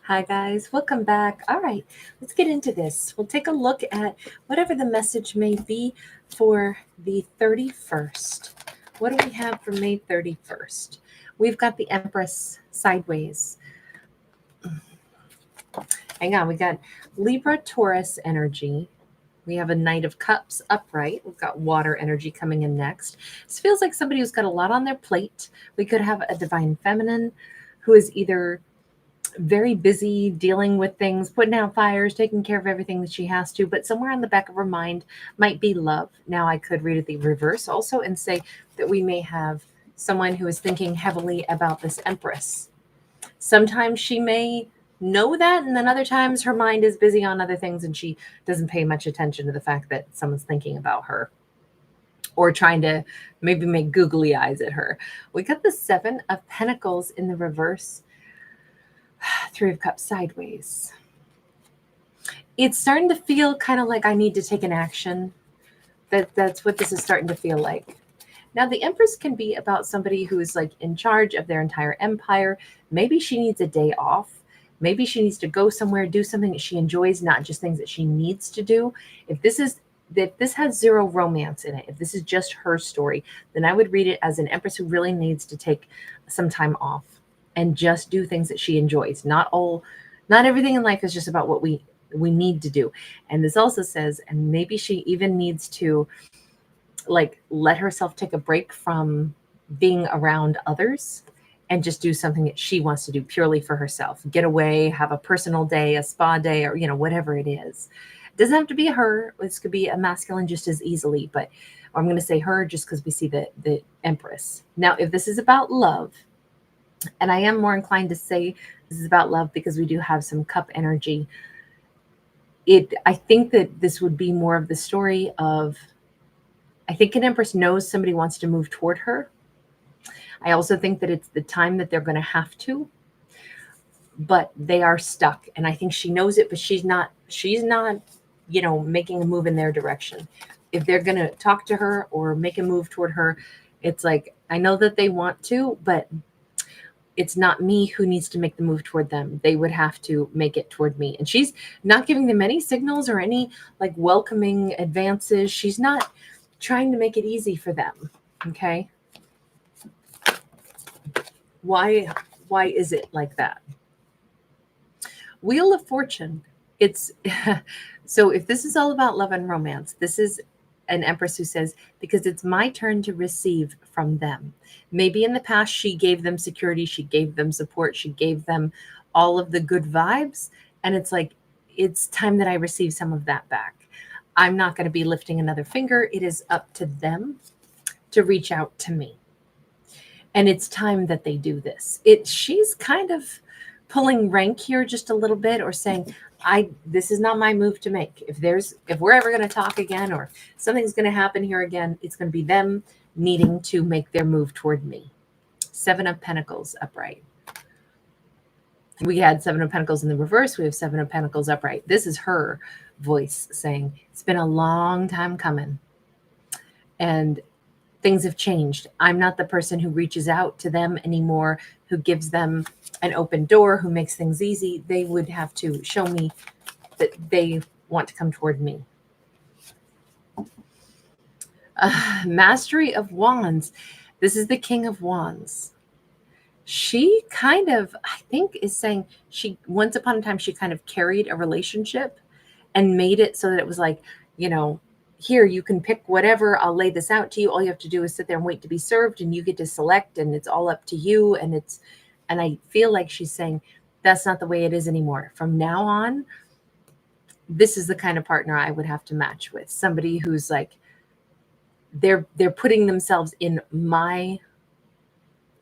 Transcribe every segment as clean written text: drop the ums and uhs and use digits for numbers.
Hi, guys. Welcome back. All right, let's get into this. We'll take a look at whatever the message may be for the 31st. What do we have for May 31st? We've got the Empress sideways. Hang on, we got Libra Taurus energy. We have a Knight of Cups upright. We've got water energy coming in next. This feels like somebody who's got a lot on their plate. We could have a divine feminine who is either very busy dealing with things, putting out fires, taking care of everything that she has to, but somewhere on the back of her mind might be love. Now, I could read it the reverse also and say that we may have someone who is thinking heavily about this Empress. Sometimes she may know that, and then other times her mind is busy on other things and she doesn't pay much attention to the fact that someone's thinking about her or trying to maybe make googly eyes at her. We got the Seven of Pentacles in the reverse. Three of Cups sideways. It's starting to feel kind of like I need to take an action. That's what this is starting to feel like. Now, the Empress can be about somebody who is like in charge of their entire empire. Maybe she needs a day off. Maybe she needs to go somewhere, do something that she enjoys, not just things that she needs to do. If this has zero romance in it, if this is just her story, then I would read it as an Empress who really needs to take some time off and just do things that she enjoys. Not everything in life is just about what we need to do. And this also says, and maybe she even needs to like let herself take a break from being around others and just do something that she wants to do purely for herself. Get away, have a personal day, a spa day, or whatever it is. It doesn't have to be her. This could be a masculine just as easily, but I'm going to say her just because we see the Empress. Now, if this is about love, and I am more inclined to say this is about love because we do have some cup energy. I think that this would be more of the story of, I think an Empress knows somebody wants to move toward her. I also think that it's the time that they're going to have to, but they are stuck. And I think she knows it, but she's not, making a move in their direction. If they're going to talk to her or make a move toward her, it's like, I know that they want to, but it's not me who needs to make the move toward them. They would have to make it toward me. And she's not giving them any signals or any like welcoming advances. She's not trying to make it easy for them. Okay. Why is it like that? Wheel of Fortune. It's so if this is all about love and romance, this is an Empress who says, because it's my turn to receive from them. Maybe in the past, she gave them security, she gave them support, she gave them all of the good vibes. And it's like, it's time that I receive some of that back. I'm not going to be lifting another finger. It is up to them to reach out to me. And it's time that they do this. She's kind of pulling rank here just a little bit, or saying, this is not my move to make. If we're ever going to talk again, or something's going to happen here again, it's going to be them needing to make their move toward me. Seven of Pentacles upright. We had Seven of Pentacles in the reverse. We have Seven of Pentacles upright. This is her voice saying, it's been a long time coming. And things have changed. I'm not the person who reaches out to them anymore, who gives them an open door, who makes things easy. They would have to show me that they want to come toward me. Mastery of Wands. This is the King of Wands. She kind of, I think, is saying once upon a time, she kind of carried a relationship and made it so that it was like, here, you can pick whatever. I'll lay this out to you. All you have to do is sit there and wait to be served, and you get to select, and it's all up to you. And I feel like she's saying that's not the way it is anymore. From now on, this is the kind of partner I would have to match with. Somebody who's like, they're putting themselves in my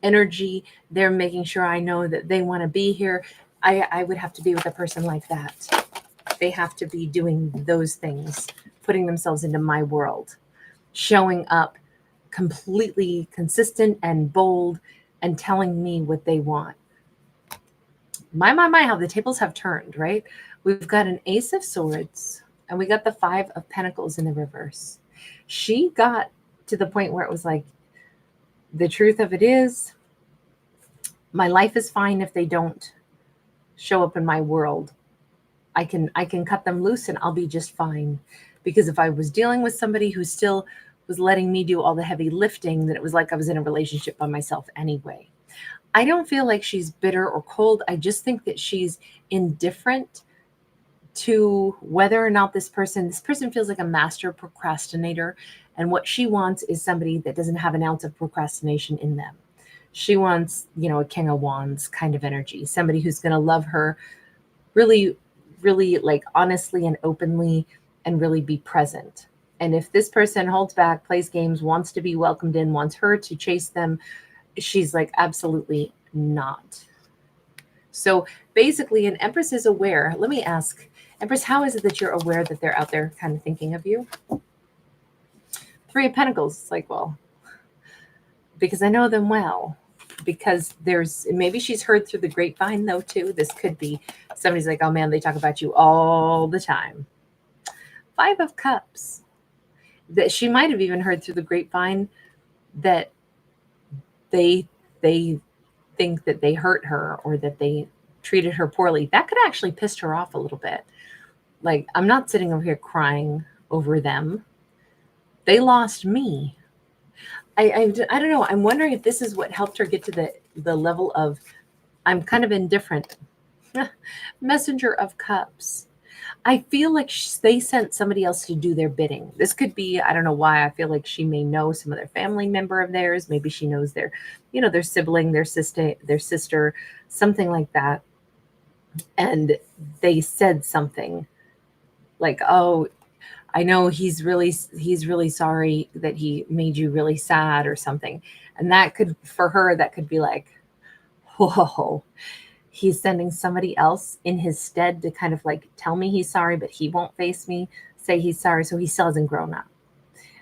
energy. They're making sure I know that they want to be here. I would have to be with a person like that. They have to be doing those things, putting themselves into my world, showing up completely consistent and bold and telling me what they want. My, how the tables have turned, right? We've got an Ace of Swords and we got the Five of Pentacles in the reverse. She got to the point where it was like, the truth of it is, my life is fine if they don't show up in my world, I can cut them loose and I'll be just fine. Because if I was dealing with somebody who still was letting me do all the heavy lifting, then it was like I was in a relationship by myself anyway. I don't feel like she's bitter or cold. I just think that she's indifferent to whether or not this person feels like a master procrastinator. And what she wants is somebody that doesn't have an ounce of procrastination in them. She wants, a King of Wands kind of energy, somebody who's going to love her really, really like honestly and openly and really be present. And if this person holds back, plays games, wants to be welcomed in, wants her to chase them, she's like, absolutely not. So basically, an Empress is aware. Let me ask, Empress, how is it that you're aware that they're out there kind of thinking of you? Three of Pentacles. It's like, well, because I know them well. Because maybe she's heard through the grapevine though too. This could be somebody's like, oh man, they talk about you all the time. Five of Cups. That she might have even heard through the grapevine that they think that they hurt her or that they treated her poorly. That could actually piss her off a little bit. Like, I'm not sitting over here crying over them. They lost me. I don't know. I'm wondering if this is what helped her get to the level of I'm kind of indifferent. Messenger of Cups. I feel like they sent somebody else to do their bidding. This could be, I don't know why. I feel like she may know some other family member of theirs. Maybe she knows their sibling, their sister, something like that. And they said something like, oh, I know he's really sorry that he made you really sad or something. And that could, for her, that could be like, whoa, he's sending somebody else in his stead to kind of like tell me he's sorry, but he won't face me, say he's sorry. So he still hasn't grown up.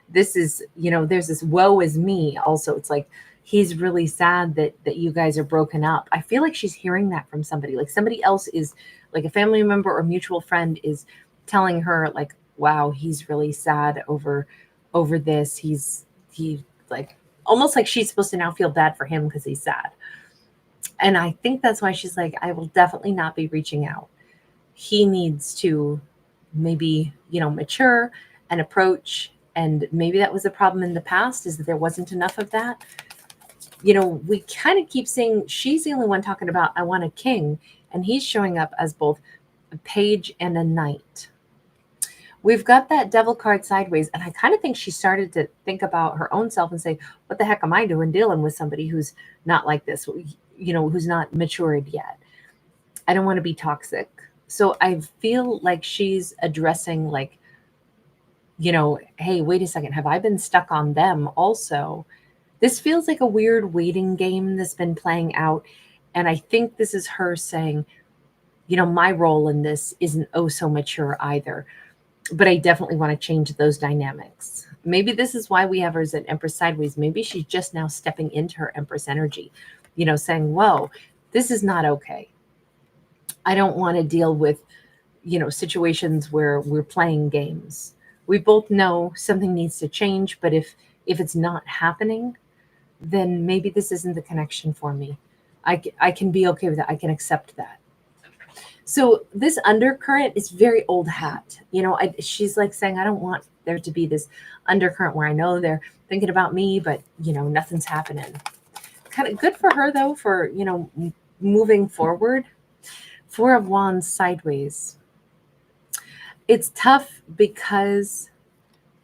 This is, there's this woe is me also. It's like, he's really sad that you guys are broken up. I feel like she's hearing that from somebody, like somebody else is like a family member or mutual friend is telling her like, wow, he's really sad over this. He like almost like she's supposed to now feel bad for him because he's sad. And I think that's why she's like, I will definitely not be reaching out. He needs to maybe, mature and approach. And maybe that was a problem in the past, is that there wasn't enough of that. We kind of keep saying she's the only one talking about, I want a king. And he's showing up as both a page and a knight. We've got that devil card sideways. And I kind of think she started to think about her own self and say, what the heck am I doing dealing with somebody who's not like this, who's not matured yet? I don't want to be toxic. So I feel like she's addressing like, hey, wait a second. Have I been stuck on them also? This feels like a weird waiting game that's been playing out. And I think this is her saying, my role in this isn't oh so mature either. But I definitely want to change those dynamics. Maybe this is why we have her as an Empress sideways. Maybe she's just now stepping into her Empress energy, saying, whoa, this is not okay. I don't want to deal with, situations where we're playing games. We both know something needs to change, but if it's not happening, then maybe this isn't the connection for me. I can be okay with that. I can accept that. So this undercurrent is very old hat. She's like saying, I don't want there to be this undercurrent where I know they're thinking about me, but, nothing's happening. Kind of good for her, though, for, moving forward. Four of Wands sideways. It's tough because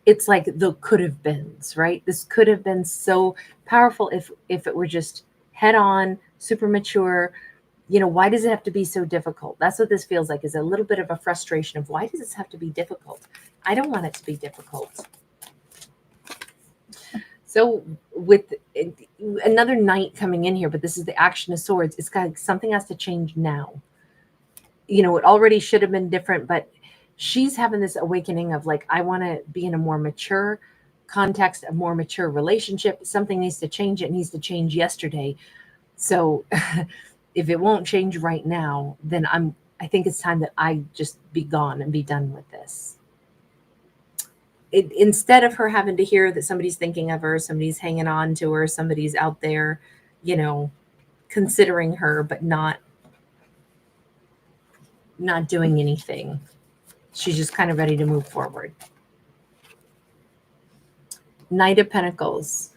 it's like the could have beens, right? This could have been so powerful if it were just head on, super mature. Why does it have to be so difficult? That's what this feels like, is a little bit of a frustration of why does this have to be difficult? I don't want it to be difficult. So with another knight coming in here, but this is the Action of Swords. It's got something has to change now. It already should have been different, but she's having this awakening of like, I want to be in a more mature context, a more mature relationship. Something needs to change. It needs to change yesterday. So if it won't change right now, then I think it's time that I just be gone and be done with this. Instead of her having to hear that somebody's thinking of her, somebody's hanging on to her, somebody's out there, considering her, but not not doing anything. She's just kind of ready to move forward. Knight of Pentacles.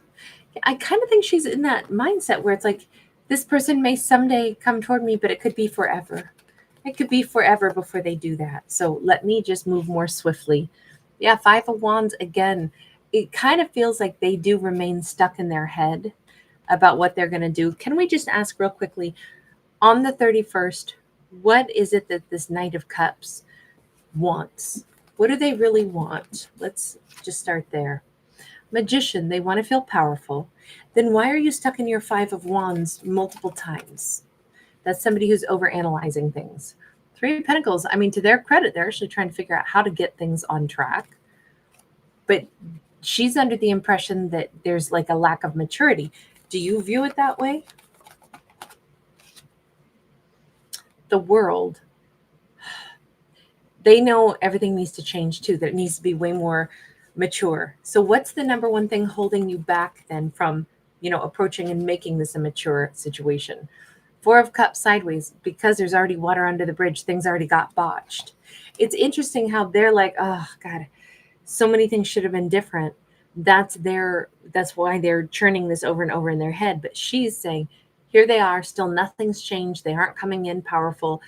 I kind of think she's in that mindset where it's like, this person may someday come toward me, but it could be forever. It could be forever before they do that. So let me just move more swiftly. Yeah, Five of Wands again. It kind of feels like they do remain stuck in their head about what they're going to do. Can we just ask real quickly, on the 31st, what is it that this Knight of Cups wants? What do they really want? Let's just start there. Magician, they want to feel powerful. Then why are you stuck in your Five of Wands multiple times? That's somebody who's overanalyzing things. Three of Pentacles, I mean, to their credit, they're actually trying to figure out how to get things on track. But she's under the impression that there's like a lack of maturity. Do you view it that way? The World, they know everything needs to change too, that it needs to be way more mature. So what's the number one thing holding you back then from, approaching and making this a mature situation? Four of Cups sideways, because there's already water under the bridge. Things already got botched. It's interesting how they're like, oh God, so many things should have been different. That's why they're churning this over and over in their head. But she's saying, here they are, still nothing's changed. They aren't coming in powerful,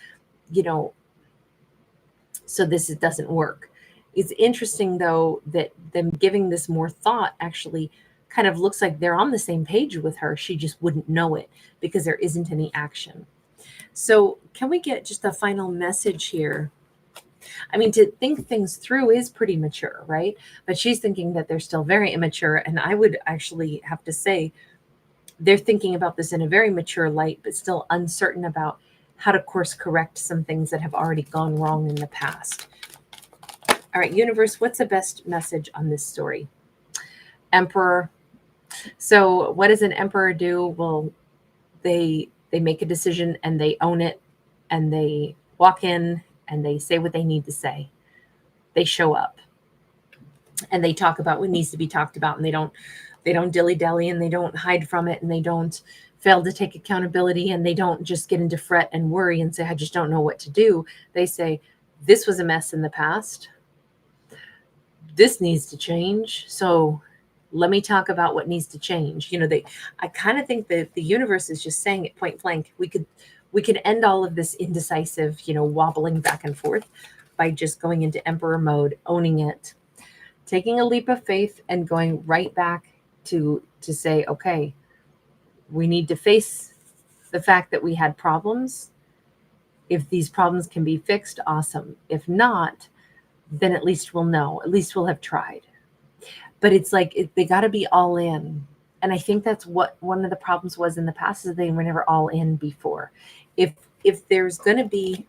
so this doesn't work. It's interesting, though, that them giving this more thought actually kind of looks like they're on the same page with her. She just wouldn't know it because there isn't any action. So can we get just a final message here? I mean, to think things through is pretty mature, right? But she's thinking that they're still very immature. And I would actually have to say they're thinking about this in a very mature light, but still uncertain about how to course correct some things that have already gone wrong in the past. All right, universe, what's the best message on this story? Emperor. So what does an emperor do? Well, they make a decision and they own it, and they walk in and they say what they need to say. They show up and they talk about what needs to be talked about, and they don't dilly-dally, and they don't hide from it, and they don't fail to take accountability, and they don't just get into fret and worry and say, I just don't know what to do. They say, this was a mess in the past. This needs to change. So let me talk about what needs to change. I kind of think that the universe is just saying it point blank. We could end all of this indecisive, wobbling back and forth by just going into emperor mode, owning it, taking a leap of faith, and going right back to say, okay, we need to face the fact that we had problems. If these problems can be fixed, awesome. If not, then at least we'll know. At least we'll have tried. But it's like they got to be all in. And I think that's what one of the problems was in the past, is they were never all in before. If there's going to be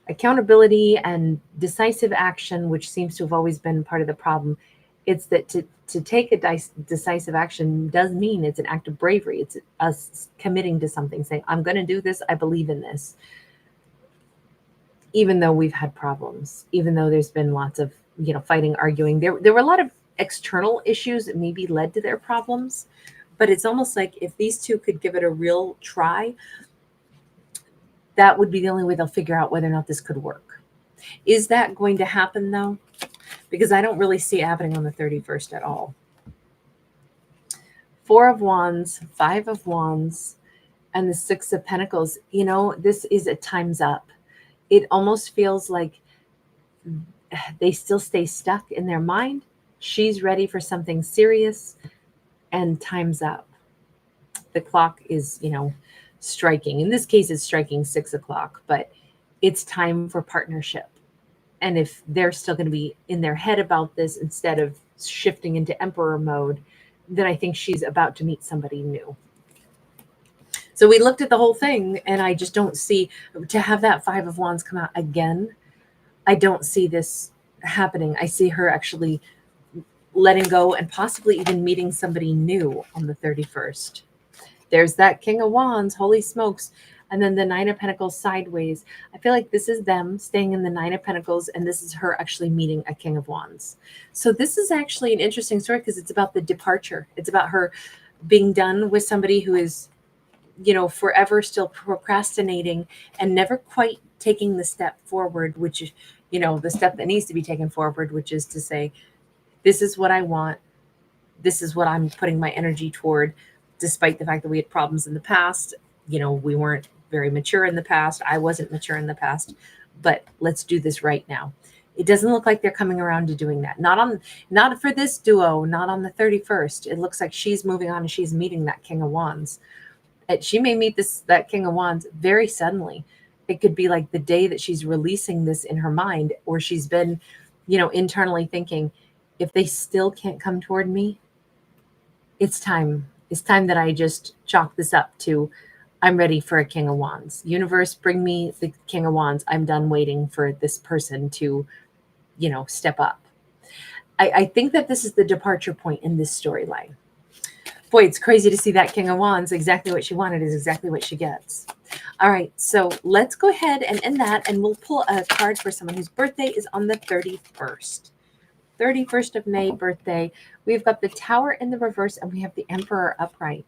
accountability and decisive action, which seems to have always been part of the problem, it's that to take a decisive action does mean it's an act of bravery. It's us committing to something, saying, I'm going to do this. I believe in this. Even though we've had problems, even though there's been lots of, fighting, arguing, there were a lot of external issues that maybe led to their problems. But it's almost like if these two could give it a real try, that would be the only way they'll figure out whether or not this could work. Is that going to happen, though? Because I don't really see it happening on the 31st at all. Four of Wands, Five of Wands, and the Six of Pentacles. This is a time's up. It almost feels like they still stay stuck in their mind. She's ready for something serious, and time's up. The clock is, striking. In this case, it's striking 6 o'clock, but it's time for partnership. And if they're still going to be in their head about this instead of shifting into emperor mode, then I think she's about to meet somebody new. So we looked at the whole thing, and I just don't see, to have that Five of Wands come out again, I don't see this happening. I see her actually letting go and possibly even meeting somebody new on the 31st. There's that King of Wands, holy smokes. And then the Nine of Pentacles sideways. I feel like this is them staying in the Nine of Pentacles, and this is her actually meeting a King of Wands. So this is actually an interesting story because it's about the departure. It's about her being done with somebody who is forever still procrastinating and never quite taking the step forward, which is, the step that needs to be taken forward, which is to say, this is what I want. This is what I'm putting my energy toward, despite the fact that we had problems in the past. We weren't very mature in the past. I wasn't mature in the past, but let's do this right now. It doesn't look like they're coming around to doing that. Not for this duo, not on the 31st. It looks like she's moving on and she's meeting that King of Wands. And she may meet that King of Wands very suddenly. It could be like the day that she's releasing this in her mind, or she's been, internally thinking, if they still can't come toward me, it's time. It's time that I just chalk this up to, I'm ready for a King of Wands. Universe, bring me the King of Wands. I'm done waiting for this person to, step up. I think that this is the departure point in this storyline. Boy, it's crazy to see that King of Wands. Exactly what she wanted is exactly what she gets. All right, so let's go ahead and end that, and we'll pull a card for someone whose birthday is on the 31st. 31st of May birthday. We've got the Tower in the reverse, and we have the Emperor upright.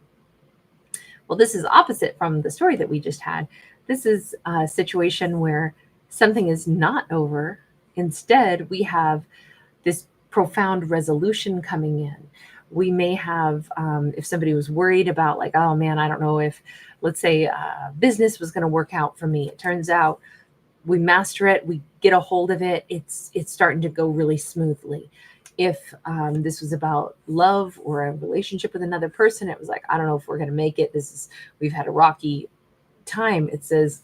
Well, this is opposite from the story that we just had. This is a situation where something is not over. Instead, we have this profound resolution coming in. We may have, if somebody was worried about like, oh man, I don't know if, let's say, business was going to work out for me. It turns out we master it, we get a hold of it, it's starting to go really smoothly. If this was about love or a relationship with another person, it was like, I don't know if we're going to make it. We've had a rocky time. It says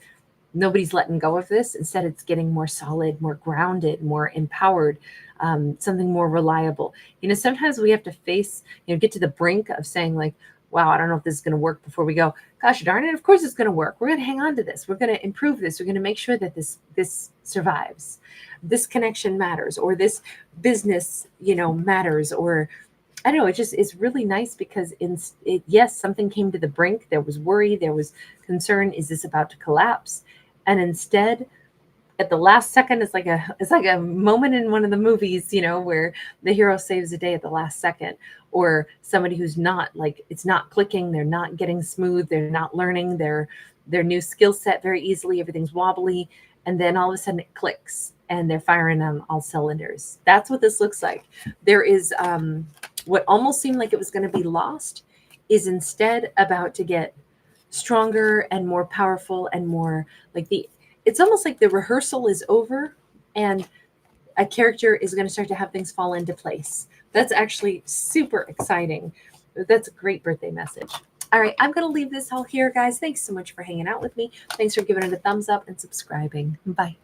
nobody's letting go of this. Instead, it's getting more solid, more grounded, more empowered, something more reliable. Sometimes we have to face, get to the brink of saying like, wow, I don't know if this is going to work before we go, gosh darn it, of course it's going to work. We're going to hang on to this. We're going to improve this. We're going to make sure that this survives. This connection matters, or this business, matters, or I don't know. It's really nice because yes, something came to the brink. There was worry. There was concern. Is this about to collapse? And instead, at the last second, it's like a moment in one of the movies, where the hero saves the day at the last second, or somebody who's not like, it's not clicking, they're not getting smooth, they're not learning their new skill set very easily, everything's wobbly, and then all of a sudden it clicks and they're firing on all cylinders. That's what this looks like. There is what almost seemed like it was going to be lost is instead about to get stronger and more powerful and more like it's almost like the rehearsal is over and a character is going to start to have things fall into place. That's actually super exciting. That's a great birthday message. All right, I'm going to leave this all here, guys. Thanks so much for hanging out with me. Thanks for giving it a thumbs up and subscribing. Bye.